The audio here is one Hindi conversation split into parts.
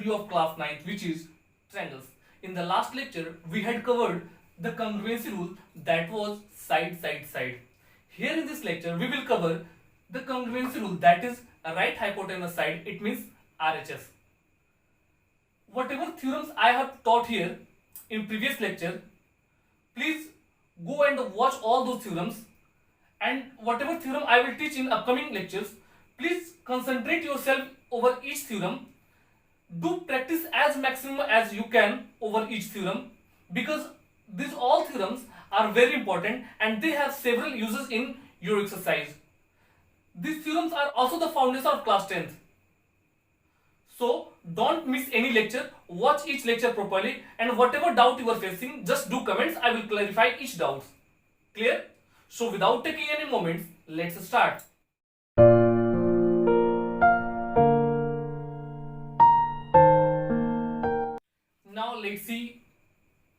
video of class 9th, which is triangles. In the last lecture, we had covered the congruency rule, that was side, side, side. Here in this lecture, we will cover the congruency rule, that is right hypotenuse side, it means RHS. Whatever theorems I have taught here in previous lecture, please go and watch all those theorems, and whatever theorem I will teach in upcoming lectures, please concentrate yourself over each theorem. Do practice as maximum as you can over each theorem, because these all theorems are very important and they have several uses in your exercise. These theorems are also the foundation of class 10th. So don't miss any lecture, watch each lecture properly, and whatever doubt you are facing, just do comments, I will clarify each doubt. Clear? So without taking any moments, let's start. Now let's see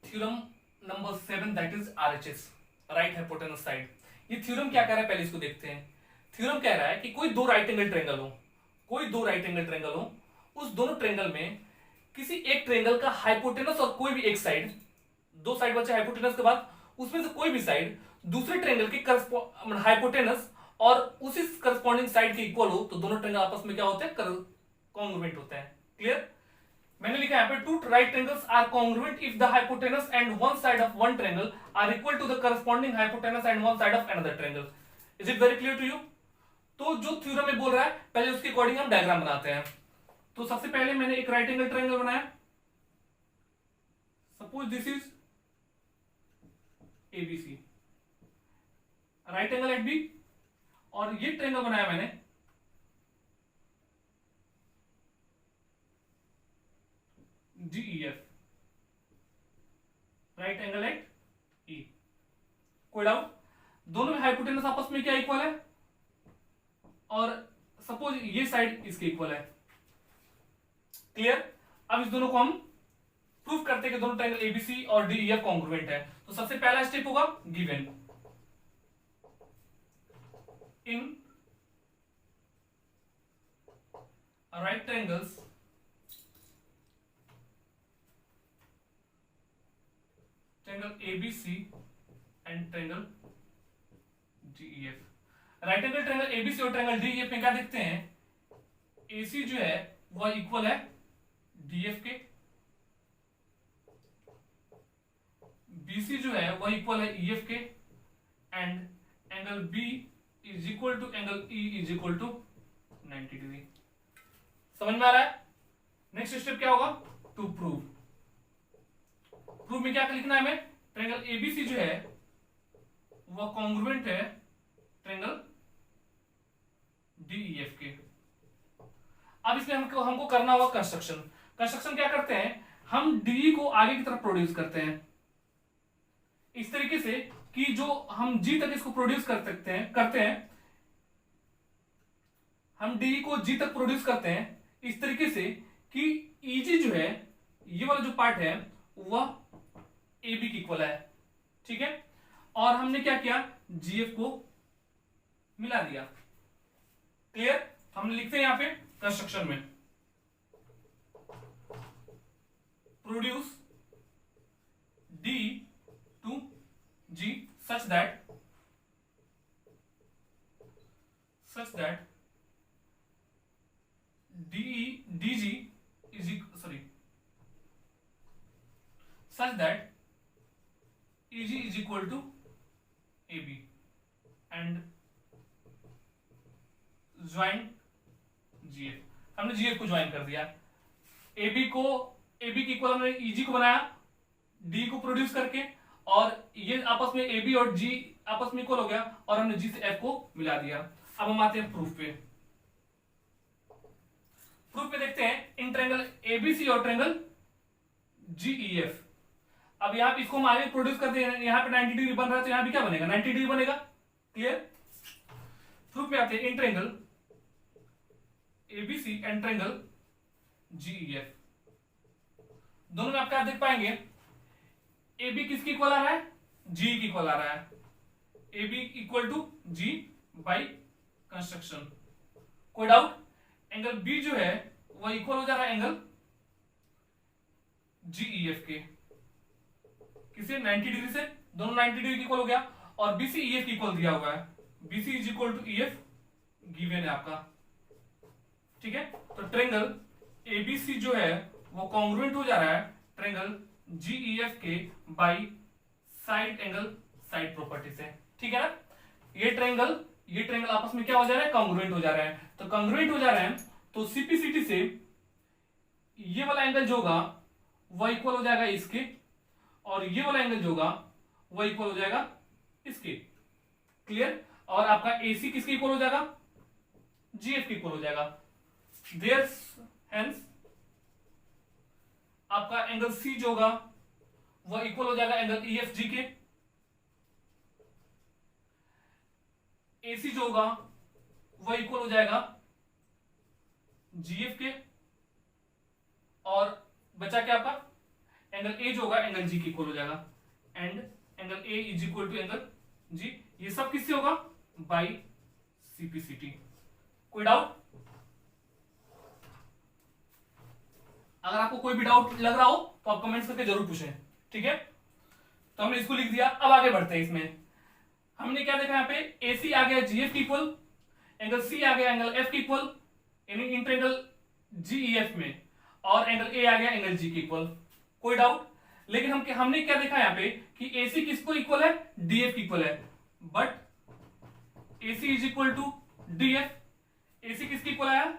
theorem number 7, that is RHS, right hypotenuse side. ये थ्योरम क्या कह रहा है, पहले इसको देखते हैं. थ्योरम कह रहा है कि कोई दो राइट एंगल ट्रायंगल हो, उस दोनों ट्रायंगल में किसी एक ट्रायंगल का हाइपोटेनस और कोई भी एक साइड, दो साइड बचे हाइपोटेनस के बाद, उसमें से कोई भी साइड दूसरे ट्रायंगल के हाइपोटेनस और उसी करस्पॉन्डिंग साइड के इक्वल हो, तो दोनों ट्रायंगल आपस में क्या होते हैं, कॉन्ग्रुएंट होते हैं. क्लियर? मैंने लिखा यहाँ पे two right triangles are congruent if the hypotenuse and one side of one triangle are equal to the corresponding hypotenuse and one side of another triangle. Is it very clear to you? तो जो थ्योरम में बोल रहा है, पहले उसके अकॉर्डिंग हम डायग्राम बनाते हैं. तो सबसे पहले मैंने एक राइट एंगल ट्रायंगल बनाया. Suppose this is ABC, right angle at B, और ये ट्रायंगल बनाया मैंने DEF, right angle at E. कोई डाउट? दोनों में हाइपोटेनस आपस में क्या इक्वल है, और सपोज ये साइड इसके इक्वल है. क्लियर? अब इस दोनों को हम प्रूफ करते हैं कि दोनों ट्रायंगल एबीसी और DEF कॉन्ग्रुएंट है. तो सबसे पहला स्टेप होगा given in right triangles triangle ABC and triangle DEF. Right angle triangle ABC और ट्रायंगल DEF में क्या देखते हैं, AC जो है वह इक्वल है DF के, BC जो है वह इक्वल है EF के, and angle B is equal to angle E is equal to 90 degree. समझ में आ रहा है? नेक्स्ट स्टेप क्या होगा, टू प्रूव. प्रूफ में क्या लिखना है हमें, ट्रायंगल एबीसी जो है वह कॉन्ग्रुएंट है ट्रायंगल DEF के. अब इसमें हमको करना होगा कंस्ट्रक्शन क्या करते हैं, हम DE को आगे की तरफ प्रोड्यूस करते हैं इस तरीके से कि जो हम G तक इसको प्रोड्यूस करते हैं, हम DE को G तक प्रोड्यूस करते हैं इस तरीके से कि EG जो है, ये वाला जो पार्ट है वह AB की इक्वल है. ठीक है? और हमने क्या किया, GF को मिला दिया. क्लियर? हम लिखते हैं यहां पे कंस्ट्रक्शन में, produce D to G such that DG is such that EG is equal to AB and join GF. हमने GF को ज्वाइन कर दिया. AB की इक्वल हमने EG को बनाया D को प्रोड्यूस करके, और ये आपस में AB और G आपस में इक्वल हो गया, और हमने G से F को मिला दिया. अब हम आते हैं प्रूफ पे. प्रूफ पे देखते हैं इन ट्रायंगल ABC और ट्रायंगल GEF. अब यहां पे इसको हम आगे प्रोड्यूस करते हैं, यहां पे 90 डिग्री बन रहा है, तो यहां भी क्या बनेगा, 90 डिग्री बनेगा. क्लियर? प्रूफ पे आते हैं in triangle ABC and triangle GEF. दोनों में आप क्या देख पाएंगे, AB किसकी इक्वल आ रहा है, G की इक्वल आ रहा है. AB equal to G by construction. कोई डाउट? एंगल B जो है वह इक्वल हो जा रहा है एंगल जी ई एफ के, किसे 90 डिग्री से, दोनों 90 डिग्री इक्वल हो गया, और बीसी ई एफ की इक्वल दिया हुआ है, BC is equal to E F given है आपका, ठीक है। तो ट्रेंगल एबीसी जो है वो कॉन्ग्रुएंट हो जा रहा है ट्रेंगल जी ई एफ के by side angle side property से, ठीक है ना। ये ट्रेंगल आपस में क्या हो जा रहा है, कॉन्ग्रुएंट हो जा रहा है। तो कॉन्ग्रुएंट हो जा रहा है तो सीपीसीटी से ये वाला एंगल जो होगा वह इक्वल हो जाएगा इसके, और ये वाला एंगल जो होगा वह इक्वल हो जाएगा इसके, क्लियर। और आपका एसी किसके इक्वल हो जाएगा, जीएफ के इक्वल हो जाएगा। देयर हेंस आपका एंगल सी जो होगा वह इक्वल हो जाएगा एंगल ई एफ जी के, एसी जो होगा वह इक्वल हो जाएगा जीएफ के, और बचा क्या आपका एंगल ए जो होगा एंगल जी के इक्वल हो जाएगा, and angle A is equal to angle G. ये सब किससे होगा, बाई सीपीसीटी। कोई डाउट? अगर आपको कोई भी डाउट लग रहा हो तो आप कमेंट्स करके जरूर पूछें, ठीक है। तो हमने इसको लिख दिया। अब आगे बढ़ते हैं। इसमें हमने क्या देखा, यहाँ पे एसी आ गया जीएफ की इक्वल, एंगल सी आ गया एंगल एफ की इक्वल, यानी इंटरएंगल जीईएफ में, और एंगल ए आ गया एंगल जी की इक्वल। कोई डाउट? लेकिन हमने क्या देखा यहाँ पे कि एसी किसको इक्वल है, डीएफ की इक्वल है, but AC is equal to DF. AC किसकी इक्वल आया,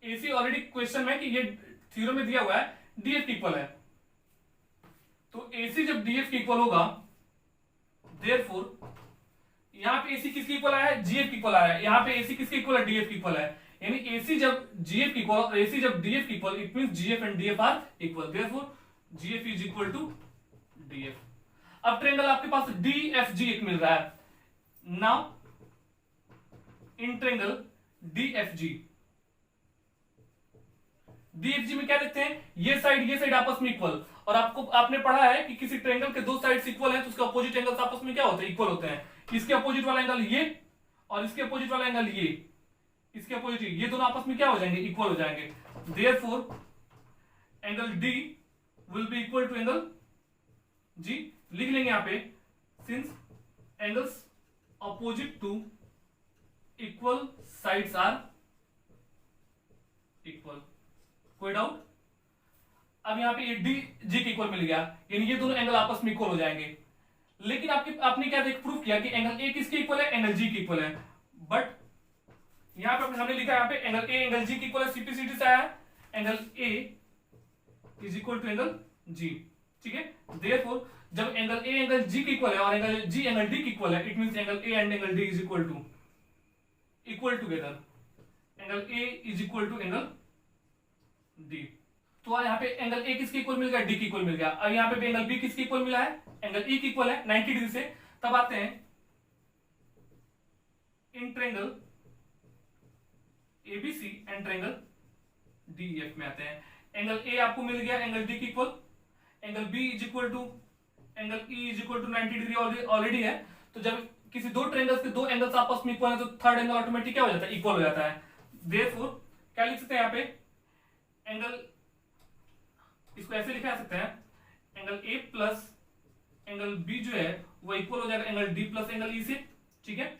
एसी ऑलरेडी क्वेश्चन में कि ये थ्योरम में दिया हुआ है डीएफ की इक्वल है, तो एसी जब डीएफ की इक्वल होगा, देयरफॉर यहां पे एसी किसकी इक्वल आया है, जीएफ की इक्वल आया है। यहां पे एसी किसकी इक्वल है, डीएफ की इक्वल है। यानी एसी जब जीएफ की इक्वल और एसी जब डीएफ की equal, it means GF and DF are equal, therefore GF is equal to DF. अब ट्रायंगल आपके पास डीएफजी एक मिल रहा है। Now in triangle DFG, DFG में क्या देखते हैं, ये साइड आपस में इक्वल, और आपने पढ़ा है कि किसी ट्रायंगल के दो साइड्स इक्वल हैं तो उसके अपोजिट एंगल्स आपस में क्या होते हैं, इक्वल होते हैं। इसके अपोजिट वाला एंगल ये, और इसके अपोजिट वाला एंगल ये, इसके अपोजिट ये दोनों आपस में क्या हो जाएंगे, इक्वल हो जाएंगे। Therefore angle D will be equal to angle G. लिख लेंगे यहां पे, since angles opposite to equal sides are equal. कोई डाउट? अब यहां पे ये डी जी के इक्वल मिल गया, यानी ये दोनों एंगल आपस में इक्वल हो जाएंगे। लेकिन आपने क्या प्रूफ किया कि एंगल ए किसके इक्वल है, एंगल जी के इक्वल है, बट यहां पे हमने लिखा यहां पे एंगल ए एंगल जी के इक्वल है, सीपीसीटी से आया angle A is equal to angle G, ठीक है। देयरफॉर जब एंगल ए एंगल जी के इक्वल है और एंगल जी एंगल डी के इक्वल है, it means angle A and angle D is equal together, angle A is equal to angle D. तो यहाँ पे एंगल ए किसके इक्वल मिल गया, डी की इक्वल मिल गया। अब यहाँ पे भी एंगल बी किसके इक्वल मिला है, एंगल ई की इक्वल है 90 डिग्री से। तब आते हैं in triangle ABC and triangle DEF में आते हैं। एंगल ए आपको मिल गया एंगल डी की equal, angle B is equal to angle E is equal to 90 degree already है। तो जब किसी दो ट्रायंगल्स के दो एंगल्स आपस में इक्वल है तो थर्ड एंगल ऑटोमेटिक क्या हो जाता है, इक्वल हो जाता है। देयरफॉर क्या लिख सकते हैं यहाँ पे, एंगल, इसको ऐसे लिखा जा सकता है, angle A plus angle B जो है वो इक्वल हो जाएगा angle D plus angle E से, ठीक है।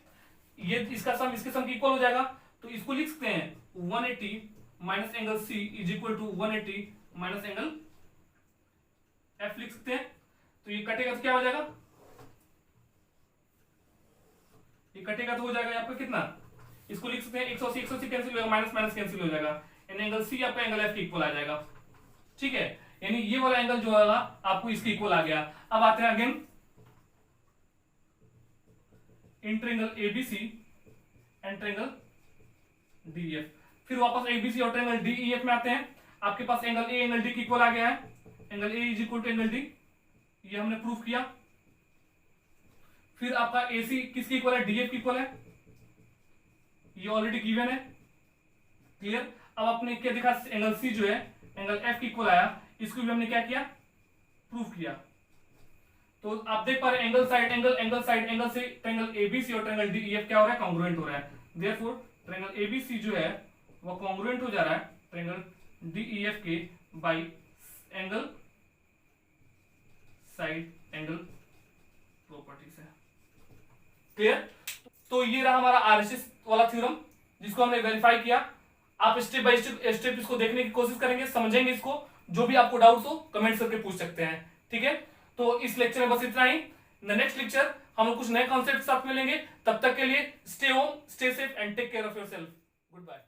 ये इसका सम इसके सम इक्वल हो जाएगा, तो इसको लिख सकते हैं 180 minus angle C is equal to 180 minus angle F लिख सकते हैं। तो ये कटेगा तो क्या हो जाएगा, ये कटेगा तो हो जाएगा यहाँ पे कितना, इसको लिख सकते हैं 180 कैंसिल हो जाएगा, माइनस माइनस कैंसिल हो जाएगा, यानी एंगल सी आपका एंगल एफ के इक्वल आ जाएगा, ठीक है। यानी ये वाला एंगल जो होगा आपको इसके इक्वल आ गया। अब आते हैं again in triangle ABC and triangle DEF. फिर वापस एबीसी और ट्रायंगल डीईएफ में आते हैं। आपके पास एंगल ए एंगल डी की इक्वल आ गया है, angle A is equal to angle D, ये हमने प्रूफ किया। फिर आपका एसी किसकी इक्वल है, डीएफ की इक्वल है, ये ऑलरेडी गिवन है, क्लियर। अब आपने क्या देखा, एंगल सी जो है एंगल एफ की इक्वल आया, इसको भी हमने क्या किया, प्रूफ किया। तो आप देख पा रहे एंगल साइड एंगल से ट्रायंगल एबीसी और ट्रायंगल डीईएफ क्या हो रहा है, कॉन्ग्रुएंट हो रहा है। देयरफॉर ट्रायंगल एबीसी जो है वो कॉन्ग्रुएंट हो जा रहा है ट्रायंगल डीईएफ के bye angle side angle properties है। क्लियर? तो ये रहा हमारा आरएचएस वाला थ्योरम जिसको हमने वेरीफाई किया। आप स्टेप बाय स्टेप इसको देखने की कोशिश करेंगे, समझेंगे इसको। जो भी आपको डाउट हो कमेंट करके पूछ सकते हैं, ठीक है। तो इस लेक्चर में बस इतना ही। नेक्स्ट लेक्चर हम कुछ नए कॉन्सेप्ट साथ मिलेंगे। तब तक के लिए stay home, stay safe and take care of yourself. Good bye.